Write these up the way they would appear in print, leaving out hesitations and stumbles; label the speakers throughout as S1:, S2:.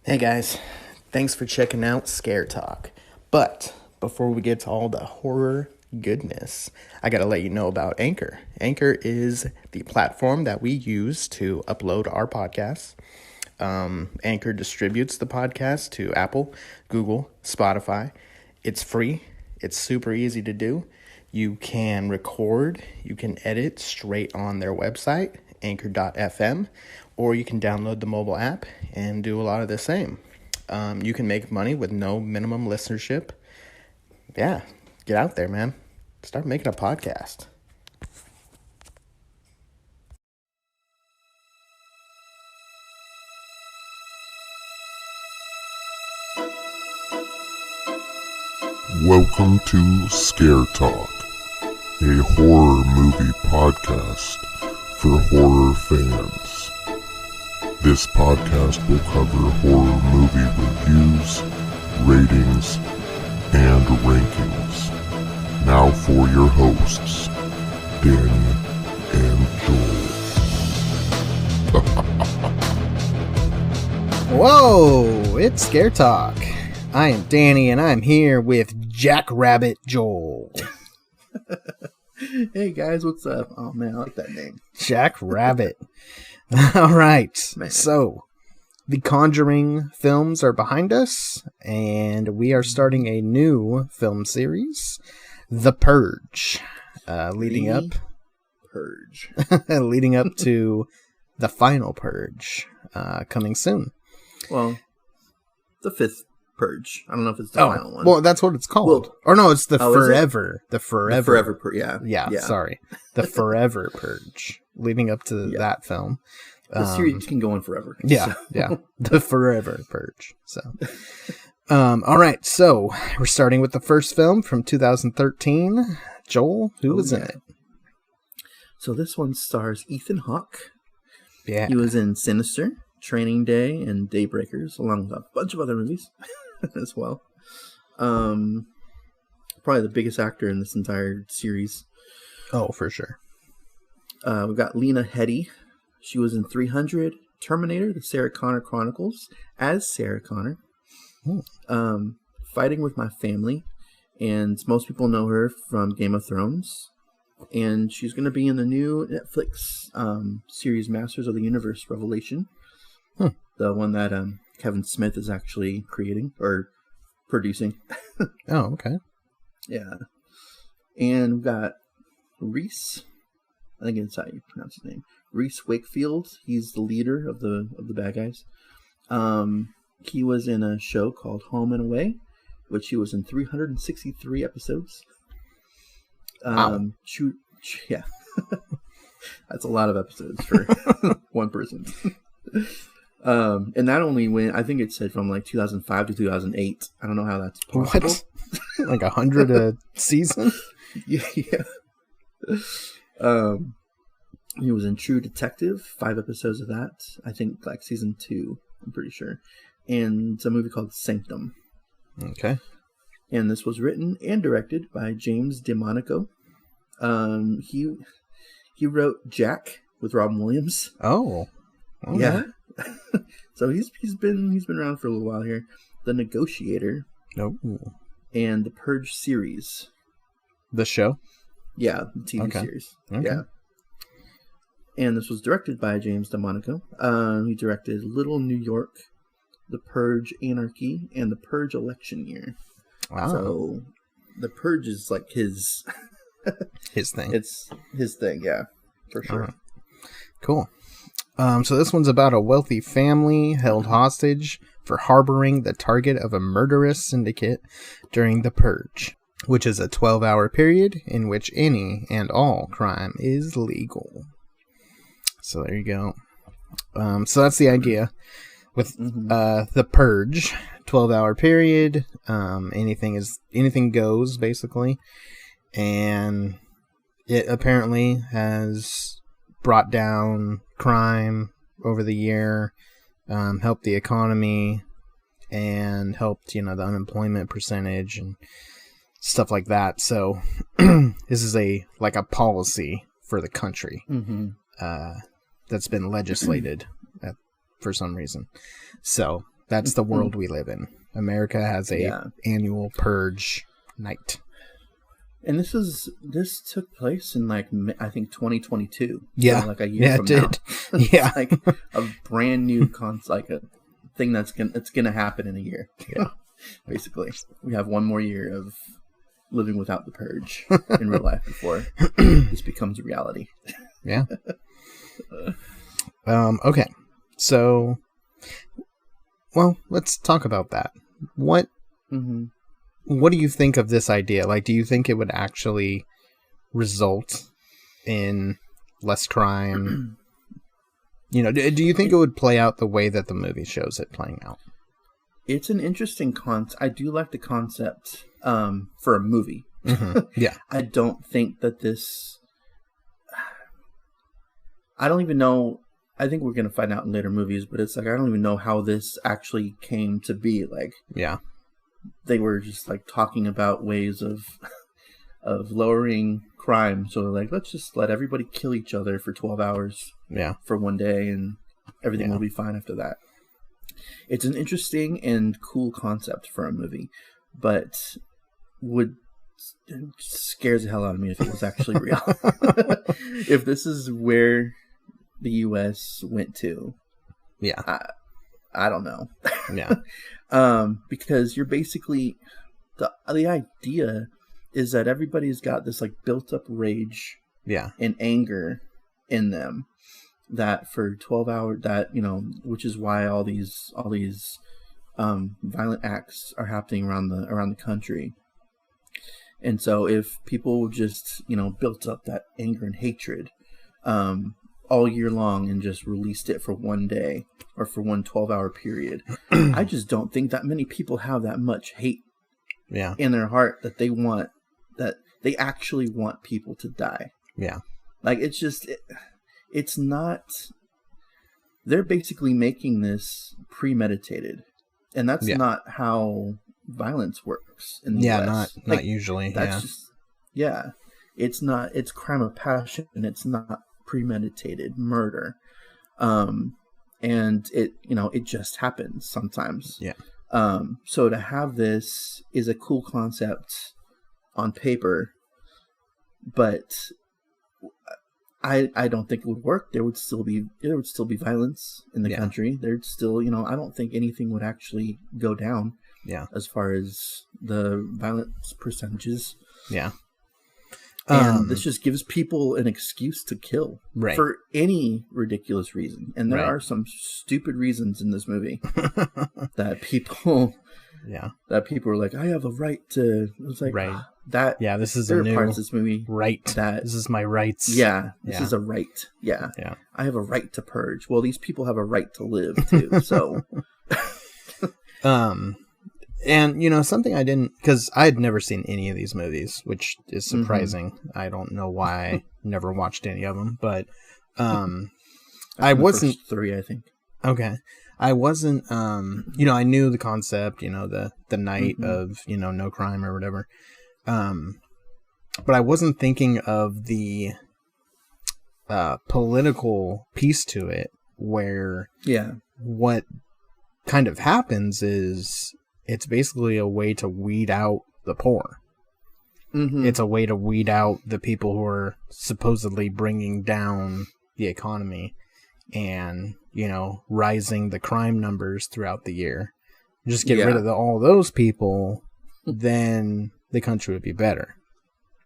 S1: Hey guys, thanks for checking out Scare Talk. But before we get to all the horror goodness, I gotta let you know about Anchor. Anchor is the platform that we use to upload our podcasts. Anchor distributes the podcast to Apple, Google, Spotify. It's free. It's super easy to do. You can record, you can edit straight on their website, anchor.fm, or you can download the mobile app and do a lot of the same. You can make money with no minimum listenership. Yeah, get out there, man. Start making a podcast.
S2: Welcome to Scare Talk, a horror movie podcast for horror fans. This podcast will cover horror movie reviews, ratings, and rankings. Now for your hosts, Danny and Joel.
S1: Whoa, it's Scare Talk. I am Danny, and I'm here with Jackrabbit Joel.
S3: Hey guys, what's up? Oh man, I like that name.
S1: Jackrabbit. All right,
S3: Man.
S1: So the Conjuring films are behind us, and we are starting a new film series, The Purge, leading up to the final Purge, coming soon.
S3: Well, the fifth Purge. I don't know if it's the final one.
S1: Well, that's what it's called.
S3: Well,
S1: or no, it's the
S3: is
S1: Forever.
S3: The
S1: Forever
S3: Purge. Yeah.
S1: Yeah, sorry. The Forever Purge, leading up to that film.
S3: The series can go on forever.
S1: Yeah, yeah. The Forever Purge. So, all right. So we're starting with the first film from 2013. Joel, who was in it?
S3: So this one stars Ethan Hawke.
S1: Yeah.
S3: He was in Sinister, Training Day, and Daybreakers, along with a bunch of other movies as well. Probably the biggest actor in this entire series.
S1: Oh, for sure.
S3: We've got Lena Headey. She was in 300, Terminator, The Sarah Connor Chronicles, as Sarah Connor. Fighting with My Family, and most people know her from Game of Thrones. And she's going to be in the new Netflix series Masters of the Universe Revelation. The one that Kevin Smith is actually creating or producing.
S1: Oh, okay.
S3: Yeah. And we've got Reese. I think that's how you pronounce his name. Reese Wakefield. He's the leader of the bad guys. He was in a show called Home and Away, which he was in 363 episodes.
S1: Wow.
S3: Yeah. That's a lot of episodes for one person. And that only went, I think it said from like 2005 to 2008. I don't know how that's possible.
S1: What? Like 100 a season?
S3: Yeah. He was in True Detective, 5 episodes of that. I think like season 2, I'm pretty sure. And it's a movie called Sanctum.
S1: Okay.
S3: And this was written and directed by James DeMonaco. He wrote Jack with Robin Williams.
S1: Oh. Okay.
S3: Yeah. So he's been around for a little while here. The Negotiator.
S1: Oh.
S3: And the Purge series.
S1: The show?
S3: Yeah, the TV series.
S1: Okay.
S3: Yeah. And this was directed by James DeMonaco. He directed Little New York, The Purge Anarchy, and The Purge Election Year.
S1: Wow.
S3: So the Purge is like his
S1: thing.
S3: It's his thing, yeah, for sure.
S1: Right. Cool. So this one's about a wealthy family held hostage for harboring the target of a murderous syndicate during the Purge, which is a 12-hour period in which any and all crime is legal. So there you go. So that's the idea with the Purge, 12-hour period. Anything goes basically, and it apparently has brought down crime over the year, helped the economy, and helped the unemployment percentage and stuff like that. So this is a policy for the country. That's been legislated for some reason. So That's the world we live in. America has a annual purge night.
S3: And this took place in I think 2022.
S1: Yeah,
S3: so like a year from
S1: it did.
S3: Now.
S1: Yeah,
S3: like a brand new like a thing that's gonna happen in a year.
S1: Yeah,
S3: basically, we have one more year of living without the purge in real life before this becomes a reality.
S1: Yeah. Okay. So, well, let's talk about that. What do you think of this idea? Like, do you think it would actually result in less crime? Do you think it would play out the way that the movie shows it playing out?
S3: It's an interesting concept. I do like the concept for a movie.
S1: Yeah.
S3: I don't think that this... I don't even know... I think we're going to find out in later movies, but it's like, I don't even know how this actually came to be. Like,
S1: yeah,
S3: they were just like talking about ways of lowering crime. So like, let's just let everybody kill each other for 12 hours for one day and everything will be fine after that. It's an interesting and cool concept for a movie, but scares the hell out of me if it was actually real. If this is where the U.S. went to, I don't know. Because you're basically the idea is that everybody's got this like built up rage, and anger in them that for 12 hours which is why all these violent acts are happening around the country. And so if people just built up that anger and hatred all year long and just released it for one day or for one 12-hour period, I just don't think that many people have that much hate in their heart that they actually want people to die. Like, it's just it's not... They're basically making this premeditated, and that's not how violence works in the US.
S1: Not usually.
S3: That's just it's not. It's crime of passion, and it's not premeditated murder. And it just happens sometimes. So to have this is a cool concept on paper, but I don't think it would work. There would still be violence in the country. There'd still, I don't think anything would actually go down. As far as the violence percentages. And this just gives people an excuse to kill for any ridiculous reason. And there are some stupid reasons in this movie that people are like, I have a right to. It's like this is a new parts of this movie. This is my rights. This is a right. I have a right to purge. Well, these people have a right to live too. So,
S1: and something I didn't, because I had never seen any of these movies, which is surprising. I don't know why I never watched any of them, but I wasn't
S3: first 3, I think.
S1: Okay. I wasn't, I knew the concept, the night of, no crime or whatever. But I wasn't thinking of the political piece to it, where what kind of happens is it's basically a way to weed out the poor. It's a way to weed out the people who are supposedly bringing down the economy and, rising the crime numbers throughout the year. Just get rid of all those people, then the country would be better.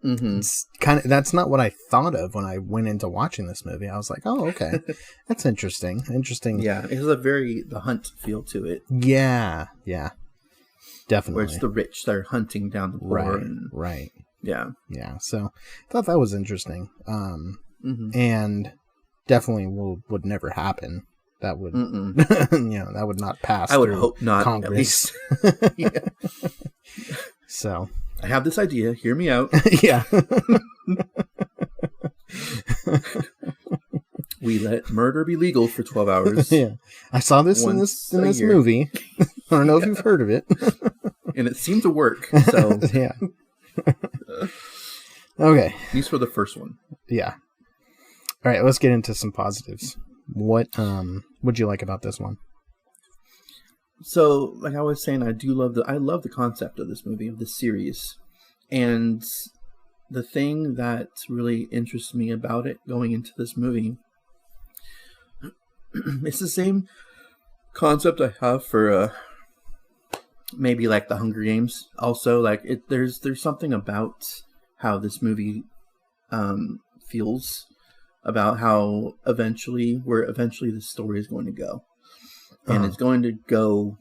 S1: It's that's not what I thought of when I went into watching this movie. I was like, oh, okay. That's interesting.
S3: Yeah, it has the hunt feel to it.
S1: Yeah. Definitely.
S3: Where it's the rich that are hunting down the poor.
S1: Right.
S3: Yeah.
S1: So I thought that was interesting. And definitely would never happen. That would, that would not pass.
S3: I would hope not.
S1: Congress.
S3: At least.
S1: So
S3: I have this idea. Hear me out. We let murder be legal for 12 hours.
S1: I saw this in this movie. I don't know if you've heard of it.
S3: And it seemed to work. So
S1: okay.
S3: At least for the first one.
S1: Yeah. All right, let's get into some positives. What would you like about this one?
S3: So, like I was saying, I love the concept of this movie, of this series. And the thing that really interests me about it going into this movie, it's the same concept I have for maybe like the Hunger Games. Also, like there's something about how this movie feels, about how eventually the story is going to go. And it's going to go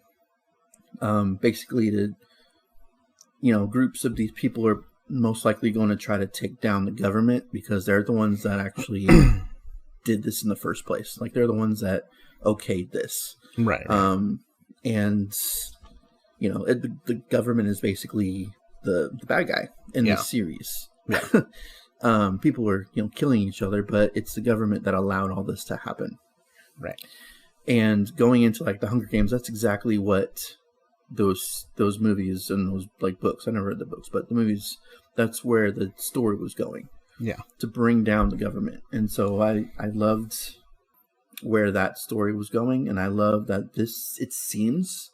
S3: basically to, groups of these people are most likely going to try to take down the government because they're the ones that actually did this in the first place. Like, they're the ones that okayed this.
S1: Right.
S3: And, the government is basically the bad guy in this series. Yeah. People are, killing each other, but it's the government that allowed all this to happen.
S1: Right.
S3: And going into like the Hunger Games, that's exactly what those movies and those like books. I never read the books, but the movies. That's where the story was going.
S1: Yeah. To
S3: bring down the government, and so I loved where that story was going, and I love that it seems,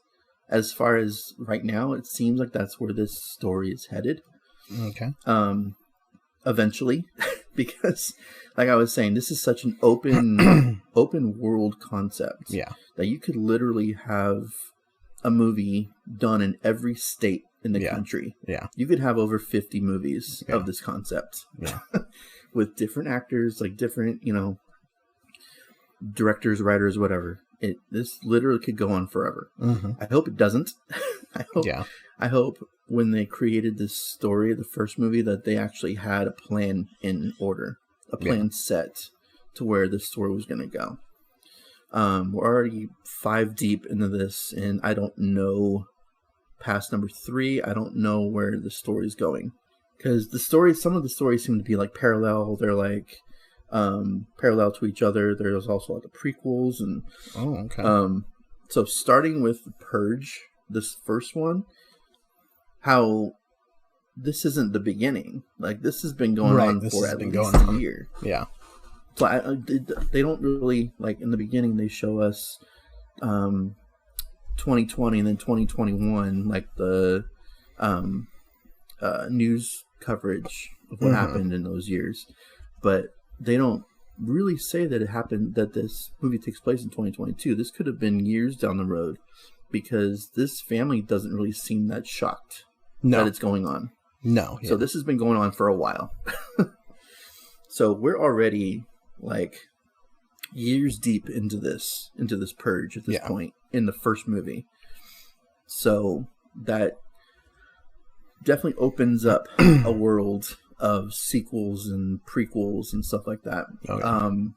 S3: as far as right now, it seems like that's where this story is headed.
S1: Okay.
S3: Eventually, because like I was saying, this is such an open world concept.
S1: Yeah.
S3: That you could literally have a movie done in every state in the country. Yeah. You could have over 50 movies of this concept. Yeah. With different actors, like different, directors, writers, whatever. This literally could go on forever. Mm-hmm. I hope it doesn't. I hope when they created this story, the first movie, that they actually had a plan in order, a plan set to where the story was going to go. We're already 5 deep into this, and I don't know past number 3. I don't know where the story's going, because some of the stories seem to be like parallel. They're like parallel to each other. There's also like the prequels and so starting with Purge, this first one, how this isn't the beginning. Like, this has been going on for at least a year. Yeah. So they don't really, like, in the beginning they show us 2020 and then 2021, like the news coverage of what happened in those years. But they don't really say that it happened, that this movie takes place in 2022. This could have been years down the road, because this family doesn't really seem that shocked that it's going on. No. Yeah. So this has been going on for a while. So we're already like years deep into this Purge at this point in the first movie. So that definitely opens up a world of sequels and prequels and stuff like that. Okay.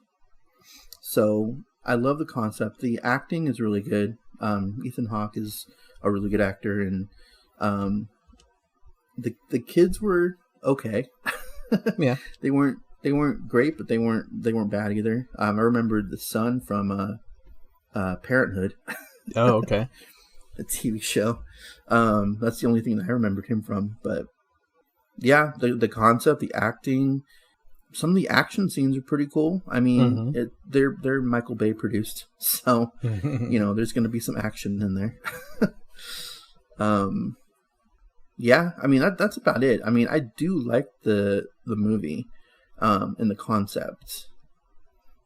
S3: So I love the concept. The acting is really good. Ethan Hawke is a really good actor, and the kids were okay. Yeah, they weren't great, but they weren't bad either. I remember the son from Parenthood.
S1: Oh, okay.
S3: A TV show. That's the only thing that I remembered him from. But yeah, the concept, the acting, some of the action scenes are pretty cool. I mean, they're Michael Bay produced, so there's going to be some action in there. Yeah, I mean that's about it. I mean, I do like the movie, and the concept,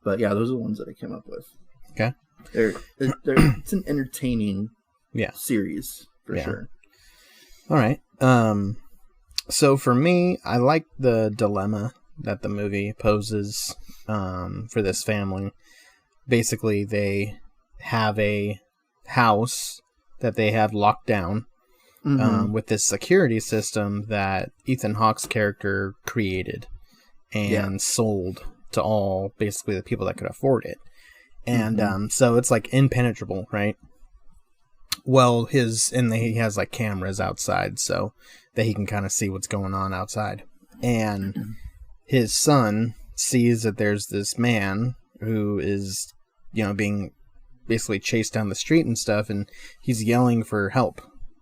S3: but yeah, those are the ones that I came up with. Okay, it's an entertaining series for sure.
S1: All right. So for me, I like the dilemma that the movie poses for this family. Basically, they have a house that they have locked down with this security system that Ethan Hawke's character created and sold to all, basically, the people that could afford it. And so it's like impenetrable, right? Well, he has like cameras outside so that he can kind of see what's going on outside. And his son sees that there's this man who is, being basically chased down the street and stuff, and he's yelling for help.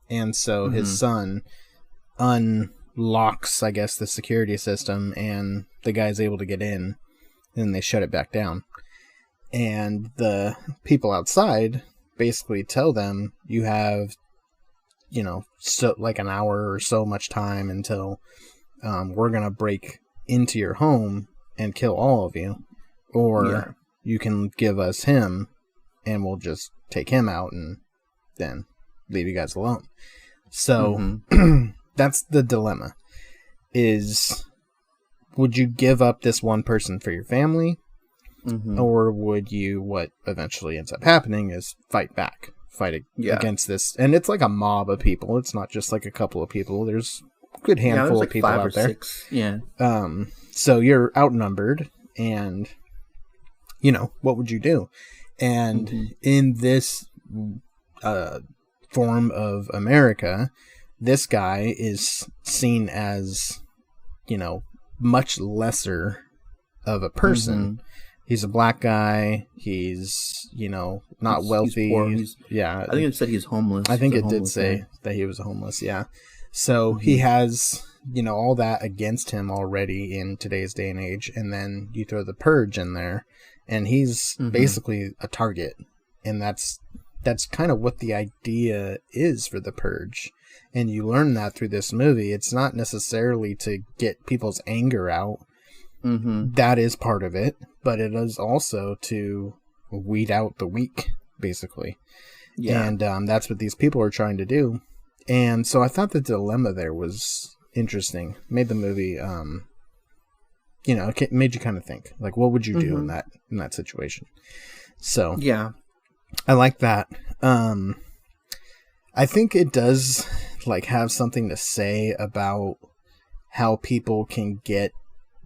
S1: And so his son unlocks, I guess, the security system, and the guy's able to get in, and they shut it back down. And the people outside basically tell them you have, so like an hour or so much time until we're going to break into your home and kill all of you, or you can give us him and we'll just take him out and then leave you guys alone. So that's the dilemma, is would you give up this one person for your family, or would you, what eventually ends up happening is fight against this. And it's like a mob of people. It's not just like a couple of people. There's a good handful
S3: like
S1: of people out there.
S3: 6. Yeah.
S1: So you're outnumbered, and what would you do? And in this form of America, this guy is seen as, much lesser of a person. He's a black guy. He's, not wealthy.
S3: He's poor.
S1: Yeah.
S3: I think it said he's homeless.
S1: I think it did say that he was homeless. Yeah. So he has, all that against him already in today's day and age. And then you throw the Purge in there, and he's basically a target. And that's kind of what the idea is for the Purge. And you learn that through this movie. It's not necessarily to get people's anger out. That is part of it. But it is also to weed out the weak, basically. Yeah. And that's what these people are trying to do. And so I thought the dilemma there was interesting. Made the movie, it made you kind of think, like, what would you do in that situation? So yeah, I like that. I think it does like have something to say about how people can get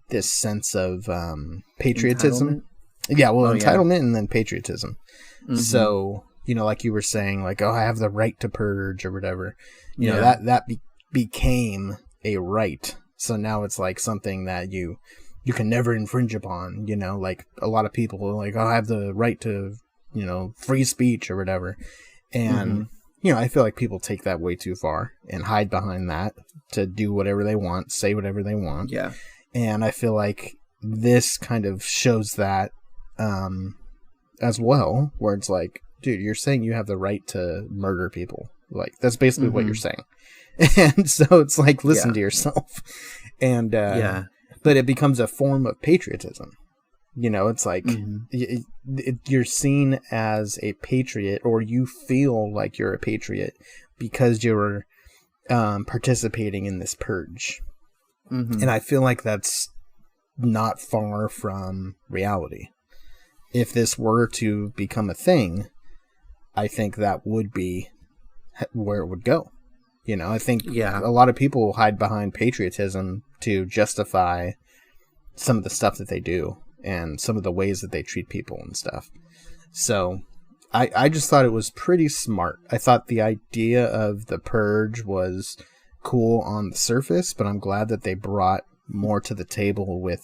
S1: this sense of patriotism. Entitlement? Yeah, well, entitlement and then patriotism. So, like you were saying, like, oh, I have the right to purge or whatever. You know, that became a right. So now it's like something that you can never infringe upon. Like a lot of people are like, oh, I have the right to, free speech or whatever. And I feel like people take that way too far and hide behind that to do whatever they want, say whatever they want. Yeah. And I feel like this kind of shows that as well, where it's like, dude, you're saying you have the right to murder people. Like, that's basically what you're saying. And so it's like, listen to yourself. And, but it becomes a form of patriotism. It's like you're seen as a patriot, or you feel like you're a patriot because you're participating in this purge. And I feel like that's not far from reality. If this were to become a thing, I think that would be where it would go. I think a lot of people hide behind patriotism to justify some of the stuff that they do and some of the ways that they treat people and stuff. So I just thought it was pretty smart. I thought the idea of the Purge was cool on the surface, but I'm glad that they brought more to the table with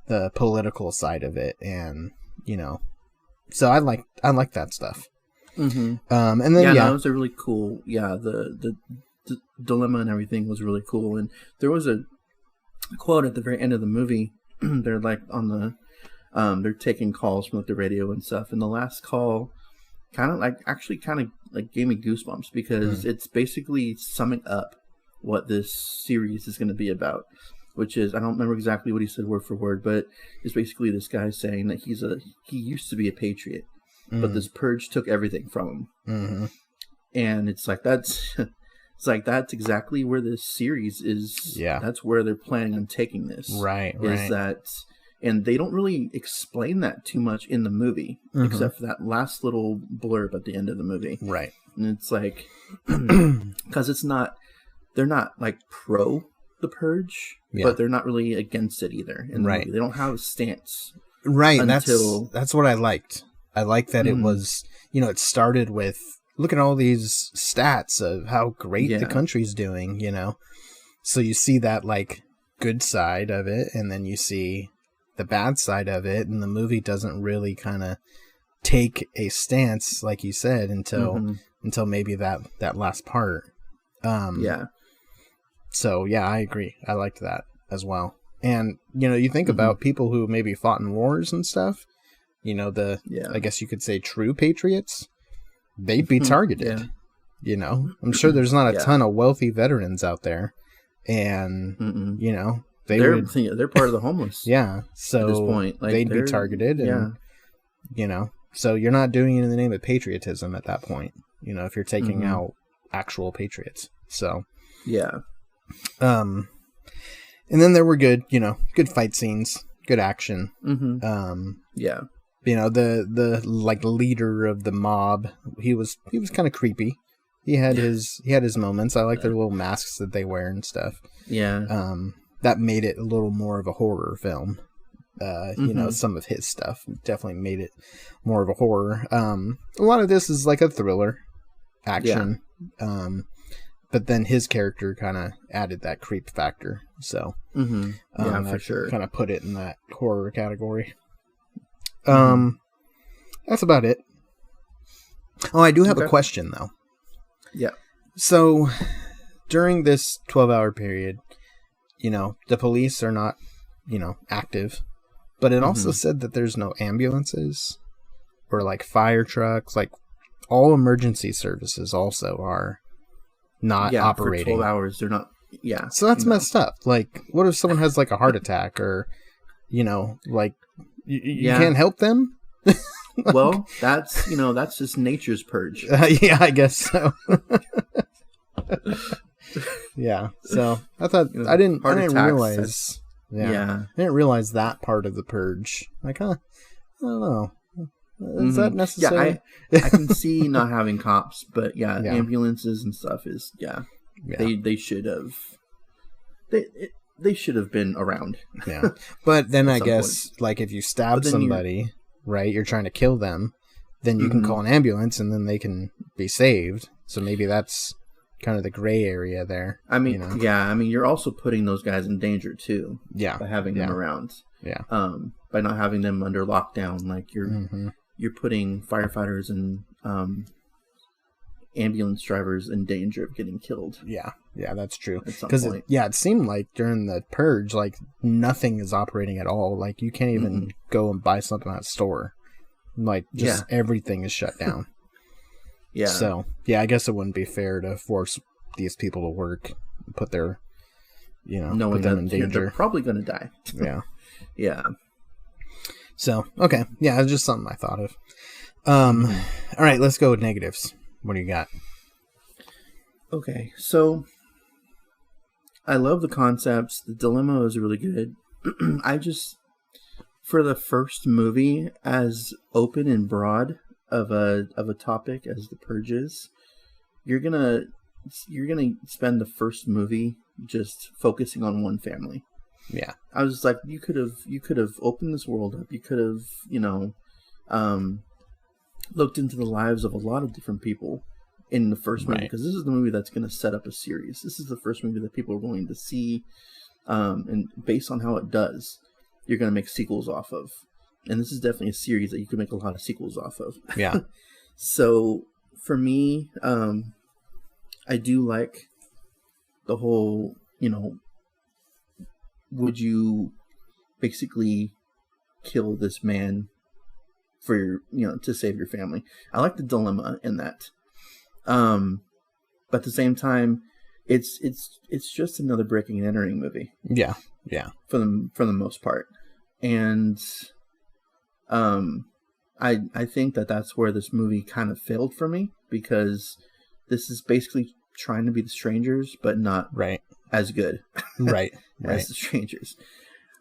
S1: the political side of it. And, so I like that stuff. And then,
S3: that was a really cool, the dilemma and everything was really cool. And there was a quote at the very end of the movie. They're like on the, they're taking calls from like the radio and stuff. And the last call kind of gave me goosebumps because it's basically summing up what this series is going to be about, which is, I don't remember exactly what he said word for word, but it's basically this guy saying that he used to be a patriot, but this purge took everything from him. And it's like, that's exactly where this series is. Yeah. That's where they're planning on taking this. Right. Is that, and they don't really explain that too much in the movie, except for that last little blurb at the end of the movie. Right. And it's like, because they're not like pro the Purge, but they're not really against it either. In the movie. They don't have a stance.
S1: Right. That's what I liked. I like that it was, it started with, look at all these stats of how great the country's doing, So you see that like good side of it, and then you see the bad side of it, and the movie doesn't really kind of take a stance, like you said, until maybe that last part. So I agree. I liked that as well. And you think about people who maybe fought in wars and stuff. I guess you could say true patriots. they'd be targeted.
S3: Yeah.
S1: You know, I'm sure there's not a ton of wealthy veterans out there, and you know,
S3: they're part of the homeless.
S1: Yeah, so
S3: at this point, like,
S1: they'd be targeted, and you know, so you're not doing it in the name of patriotism at that point. You know, if you're taking out actual patriots, so and then there were good fight scenes, good action. You know, the like leader of the mob, he was kind of creepy. He had his moments. I like their little masks that they wear and stuff.
S3: Yeah.
S1: That made it a little more of a horror film. You know, some of his stuff definitely made it more of a horror. A lot of this is like a thriller action. But then his character kind of added that creep factor. So,
S3: for sure.
S1: Kind of put it in that horror category. That's about it. Oh, I do have a question though.
S3: Yeah.
S1: So, during this 12-hour period, you know, the police are not, you know, active, but it also said that there's no ambulances or like fire trucks, like all emergency services also are not operating.
S3: For 12 hours, they're not. Yeah.
S1: So that's messed up. Like, what if someone has like a heart attack or, you know, like you can't help them?
S3: Well, that's just nature's purge.
S1: Yeah, I guess so. Yeah. So I thought I didn't realize. I didn't realize that part of the purge. Like, I don't know. Is that necessary?
S3: Yeah, I can see not having cops, but ambulances and stuff is they should have they should have been around.
S1: Yeah, but then I guess point. Like if you stab somebody, right, you're trying to kill them, then you can call an ambulance and then they can be saved. So maybe that's kind of the gray area there.
S3: I mean, I mean, you're also putting those guys in danger too.
S1: Yeah,
S3: by having them around.
S1: Yeah,
S3: by not having them under lockdown, like you're putting firefighters and ambulance drivers in danger of getting killed.
S1: Yeah, that's true. Because it seemed like during the purge, like nothing is operating at all. Like you can't even go and buy something at a store. Like just everything is shut down.
S3: Yeah.
S1: So I guess it wouldn't be fair to force these people to work, put their,
S3: knowing
S1: put them in danger.
S3: They're probably going to die.
S1: Yeah.
S3: Yeah.
S1: So okay, it's just something I thought of. All right, let's go with negatives. What do you got?
S3: Okay, so I love the concepts. The dilemma is really good. I just, for the first movie, as open and broad of a topic as the Purge is, you're gonna spend the first movie just focusing on one family.
S1: Yeah,
S3: I was just like, you could have opened this world up. You could have, looked into the lives of a lot of different people in the first movie, because this is the movie that's going to set up a series. This is the first movie that people are going to see, and based on how it does, you're going to make sequels off of. And this is definitely a series that you can make a lot of sequels off of.
S1: Yeah.
S3: So for me, I do like the whole, would you basically kill this man for to save your family? I like the dilemma in that. But at the same time, it's just another breaking and entering movie.
S1: Yeah.
S3: For the most part, and I think that's where this movie kind of failed for me, because this is basically trying to be The Strangers, but not as good.
S1: Right.
S3: As The Strangers.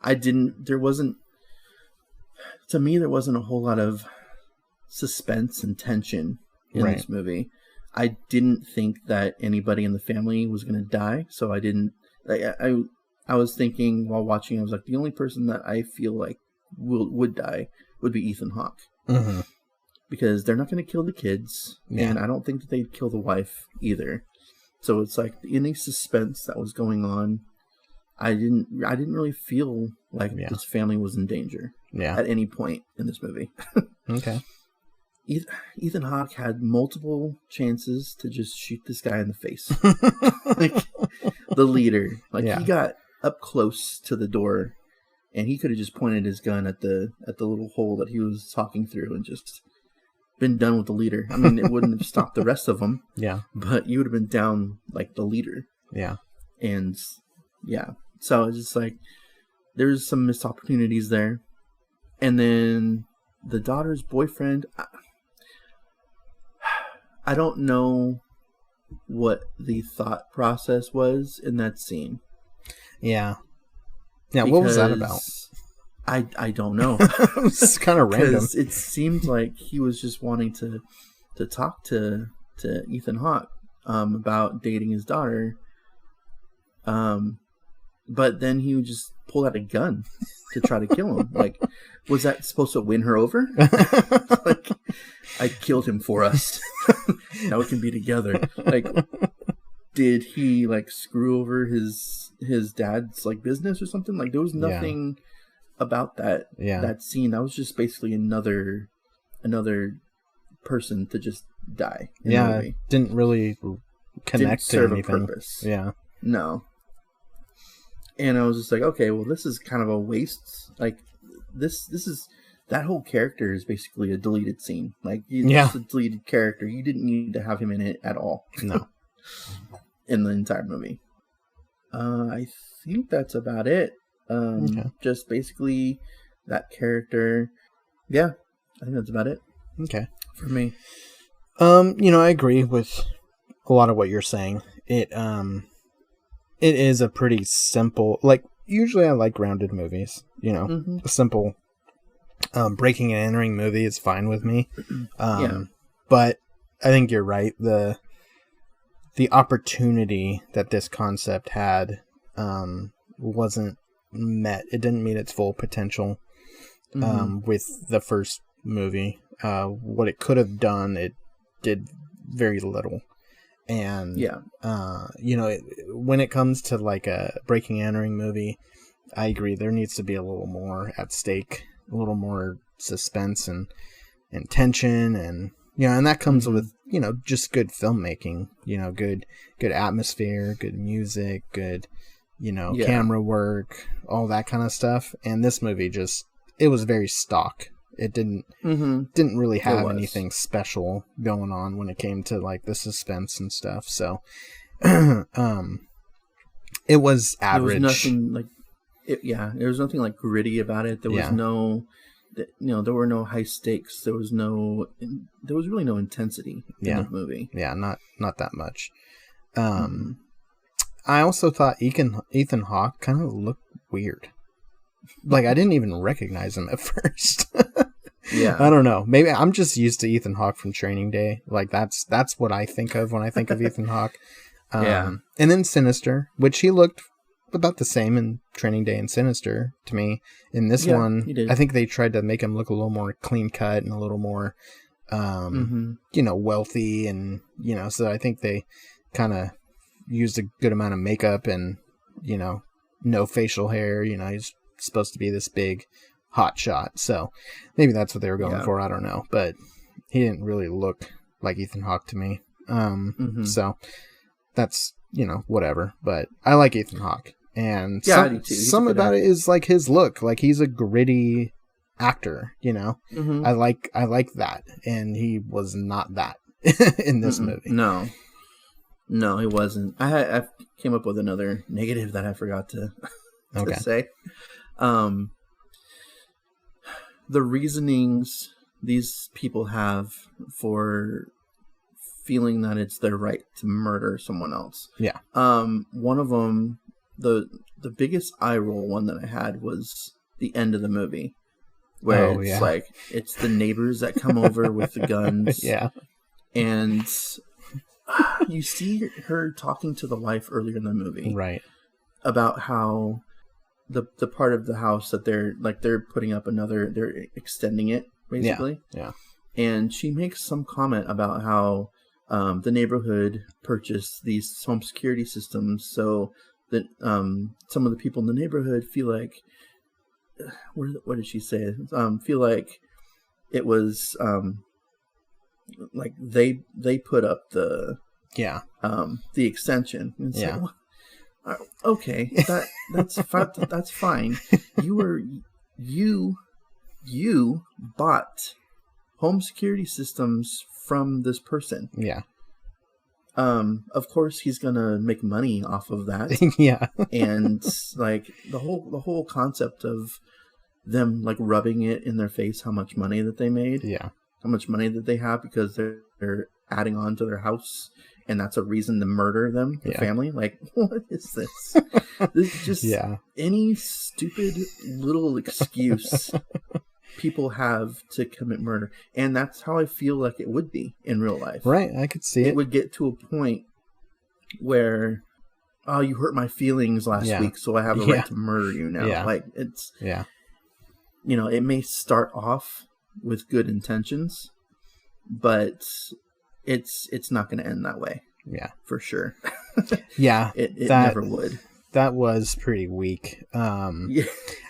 S3: There wasn't a whole lot of suspense and tension in this movie. I didn't think that anybody in the family was going to die, so I didn't. I was thinking while watching, I was like, the only person that I feel like would die would be Ethan Hawke, because they're not going to kill the kids, and I don't think that they'd kill the wife either. So it's like any suspense that was going on, I didn't really feel like this family was in danger at any point in this movie.
S1: Okay.
S3: Ethan Hawke had multiple chances to just shoot this guy in the face. Like the leader. He got up close to the door, and he could have just pointed his gun at the little hole that he was talking through and just been done with the leader. I mean, it wouldn't have stopped the rest of them.
S1: Yeah.
S3: But you would have been down like the leader.
S1: Yeah.
S3: And yeah, so it's just like there's some missed opportunities there. And then the daughter's boyfriend, I don't know what the thought process was in that scene.
S1: Yeah. Yeah, what was that about?
S3: I don't know.
S1: It's kind of random.
S3: It seemed like he was just wanting to talk to Ethan Hawke about dating his daughter. But then he would just pull out a gun to try to kill him. Like, was that supposed to win her over? Like, I killed him for us. Now we can be together. Like, did he like screw over his dad's like business or something? Like, there was nothing about that scene. That was just basically another person to just die. In the movie.
S1: Didn't really connect to anything.
S3: A purpose.
S1: Yeah,
S3: no. And I was just like, okay, well, this is kind of a waste. Like, this is that whole character is basically a deleted scene. Like, he's just a deleted character. You didn't need to have him in it at all.
S1: No.
S3: In the entire movie. I think that's about it. Just basically that character. Yeah, I think that's about it.
S1: Okay.
S3: For me.
S1: I agree with a lot of what you're saying. It is a pretty simple, like, usually I like grounded movies, a simple breaking and entering movie is fine with me. But I think you're right. The opportunity that this concept had wasn't met. It didn't meet its full potential with the first movie. What it could have done, it did very little. And, when it comes to like a breaking and entering movie, I agree. There needs to be a little more at stake, a little more suspense and tension. And, and that comes with, just good filmmaking, good atmosphere, good music, good, camera work, all that kind of stuff. And this movie it was very stock. It didn't really have anything special going on when it came to like the suspense and stuff. So, it was average.
S3: There was nothing like, there was nothing like gritty about it. There was there were no high stakes. There was really no intensity in the movie.
S1: Yeah, not that much. I also thought Ethan Hawke kind of looked weird. Like, I didn't even recognize him at first.
S3: Yeah.
S1: I don't know. Maybe I'm just used to Ethan Hawke from Training Day. Like, that's what I think of when I think of Ethan Hawke. And then Sinister, which he looked about the same in Training Day and Sinister to me. In this one, I think they tried to make him look a little more clean cut and a little more, wealthy. And, so I think they kind of used a good amount of makeup and, no facial hair. He's supposed to be this big hot shot, so maybe that's what they were going for. I don't know, but he didn't really look like Ethan Hawke to me. So that's whatever. But I like Ethan Hawke, and
S3: I do too.
S1: Some about it is like his look. Like, he's a gritty actor. I like that, and he was not that in this movie.
S3: No, he wasn't. I came up with another negative that I forgot to say. The reasonings these people have for feeling that it's their right to murder someone else.
S1: Yeah.
S3: One of them, the biggest eye roll one that I had was the end of the movie, where like it's the neighbors that come over with the guns.
S1: Yeah.
S3: And you see her talking to the wife earlier in the movie,
S1: right, about
S3: how the part of the house that they're putting up they're extending it basically.
S1: Yeah.
S3: And she makes some comment about how the neighborhood purchased these home security systems so that some of the people in the neighborhood feel like, what did she say? Feel like it was like they put up the extension. And so, okay, that's fine. You bought home security systems from this person.
S1: Yeah.
S3: Of course he's gonna make money off of that.
S1: Yeah.
S3: And like the whole concept of them like rubbing it in their face how much money that they made.
S1: Yeah.
S3: How much money that they have because they're adding on to their house, and that's a reason to murder them, the family. Like, what is this? This is just any stupid little excuse people have to commit murder. And that's how I feel like it would be in real life.
S1: Right, I could see it.
S3: It would get to a point where, oh, you hurt my feelings last week, so I have a right to murder you now.
S1: Yeah.
S3: Like, it's,
S1: you
S3: know, it may start off with good intentions, but it's not going to end that way.
S1: Yeah,
S3: for sure.
S1: Yeah,
S3: it never would.
S1: That was pretty weak. And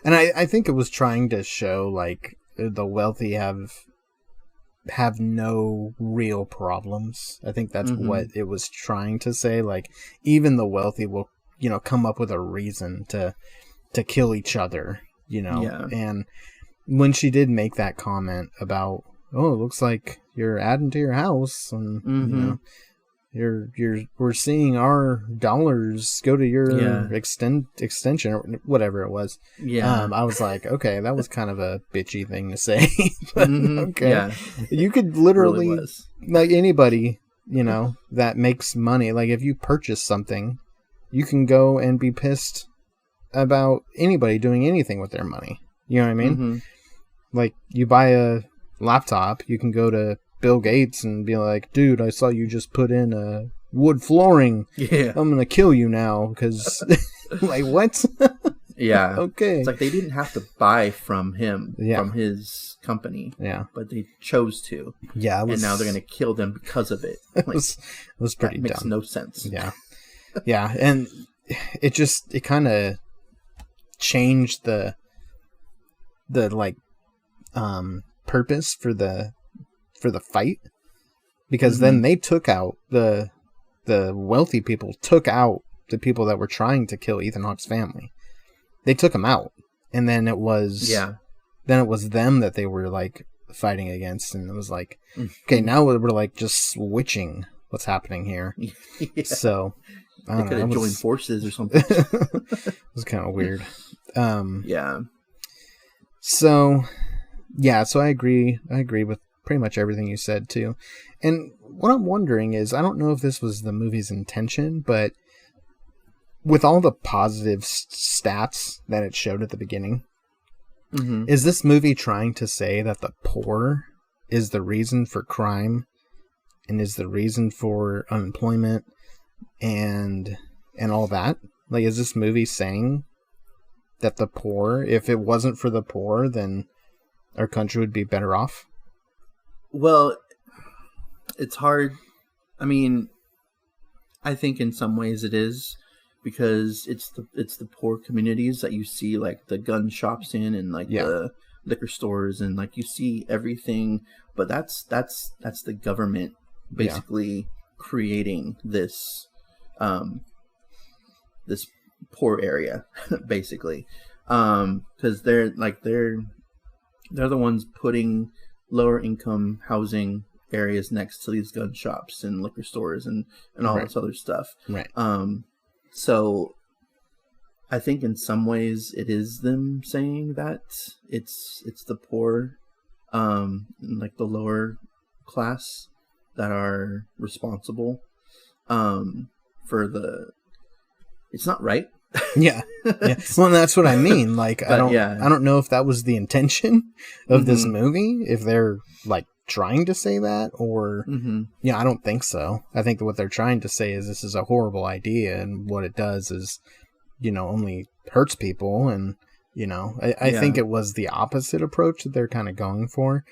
S1: I think it was trying to show like the wealthy have no real problems. I think that's what it was trying to say. Like, even the wealthy will, come up with a reason to kill each other, And when she did make that comment about, oh, it looks like you're adding to your house, and we're seeing our dollars go to your extension or whatever it was. I was like, okay, that was kind of a bitchy thing to say. But, okay, you could literally, really like anybody, that makes money. Like if you purchase something, you can go and be pissed about anybody doing anything with their money. You know what I mean? Like you buy a laptop, you can go to Bill Gates and be like, dude, I saw you just put in a wood flooring. Yeah. I'm going to kill you now because, like, what?
S3: Yeah.
S1: Okay.
S3: It's like they didn't have to buy from him, from his company. Yeah. But they chose to.
S1: Yeah.
S3: And now they're going to kill them because of it. Like,
S1: it was pretty dumb.
S3: Makes no sense.
S1: Yeah. Yeah. And it kind of changed the purpose for the fight, because then they took out the wealthy people, took out the people that were trying to kill Ethan Hawke's family. They took them out, and then it was them that they were like fighting against, and it was like, okay, now we're like just switching what's happening here. So
S3: they could have joined forces or something.
S1: It was kind of weird. So I agree with pretty much everything you said too. And what I'm wondering is, I don't know if this was the movie's intention, but with all the positive stats that it showed at the beginning, is this movie trying to say that the poor is the reason for crime and is the reason for unemployment and all that? Like, is this movie saying that the poor, if it wasn't for the poor, then our country would be better off?
S3: Well, it's hard. I mean, I think in some ways it is, because it's the poor communities that you see, like the gun shops in, and like the liquor stores, and like you see everything. But that's the government basically creating this this poor area, basically, because they're the ones putting lower income housing areas next to these gun shops and liquor stores and all this other stuff.
S1: Right.
S3: So I think in some ways it is them saying that it's the poor, like the lower class, that are responsible for the. It's not right.
S1: Yeah. Well, that's what I mean. Like, I don't know if that was the intention of this movie, if they're like trying to say that, or I don't think so. I think that what they're trying to say is this is a horrible idea, and what it does is, only hurts people, and I think it was the opposite approach that they're kind of going for.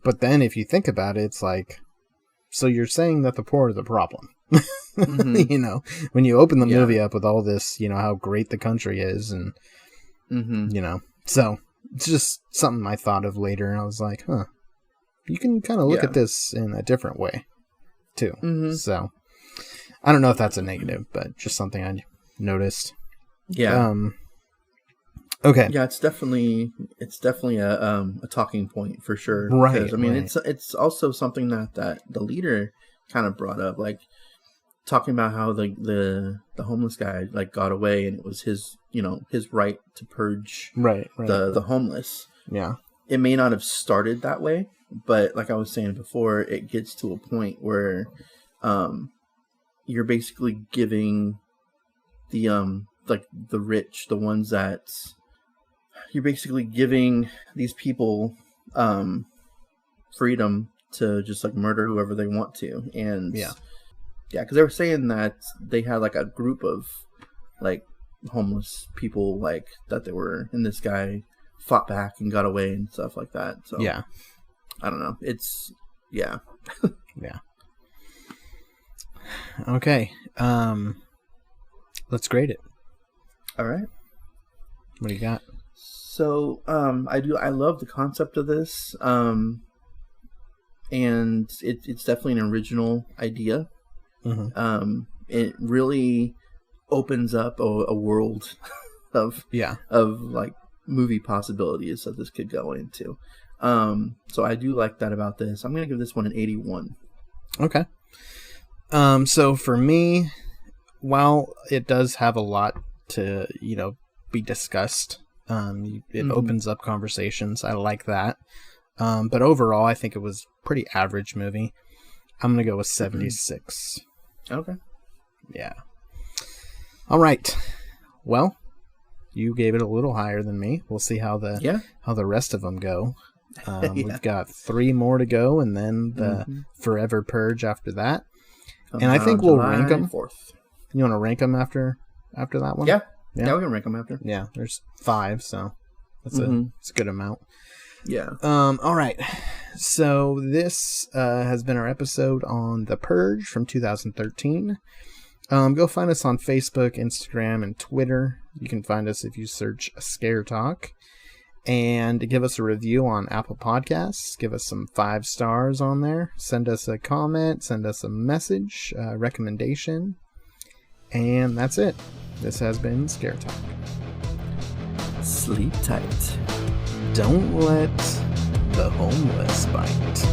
S1: But then if you think about it, it's like, so you're saying that the poor are the problem. When you open the movie up with all this, how great the country is, and so it's just something I thought of later, and I was like, you can kind of look at this in a different way too. So I don't know if that's a negative, but just something I noticed. Okay.
S3: Yeah, it's definitely a talking point for sure.
S1: Right.
S3: Because, I mean,
S1: right.
S3: it's also something that the leader kind of brought up, like talking about how the homeless guy like got away, and it was his his right to purge
S1: Right.
S3: the homeless.
S1: Yeah.
S3: It may not have started that way, but like I was saying before, it gets to a point where you're basically giving the like the rich, the ones that you're basically giving these people freedom to just like murder whoever they want to. And yeah, because they were saying that they had like a group of like homeless people like that they were, and this guy fought back and got away and stuff like that. So
S1: yeah,
S3: I don't know. It's yeah.
S1: Yeah. Okay. Let's grade it.
S3: All right.
S1: What do you got?
S3: So I love the concept of this. And it's definitely an original idea.
S1: Mm-hmm.
S3: It really opens up a world of like movie possibilities that this could go into. So I do like that about this. I'm gonna give this one an 81.
S1: Okay. So for me, while it does have a lot to be discussed, it opens up conversations. I like that. But overall, I think it was a pretty average movie. I'm going to go with 76.
S3: Okay.
S1: Yeah. All right. Well, you gave it a little higher than me. We'll see how the rest of them go. We've got 3 more to go, and then the Forever Purge after that. And I think we'll rank them.
S3: 4th.
S1: You want to rank them after that one?
S3: Yeah, we can rank them after.
S1: Yeah, there's 5, so that's a good amount.
S3: Yeah.
S1: All right. So this has been our episode on The Purge from 2013. Go find us on Facebook, Instagram, and Twitter. You can find us if you search Scare Talk. And give us a review on Apple Podcasts. Give us some 5 stars on there. Send us a comment. Send us a message, recommendation. And that's it. This has been Scare Talk.
S3: Sleep tight.
S1: Don't let the homeless bite.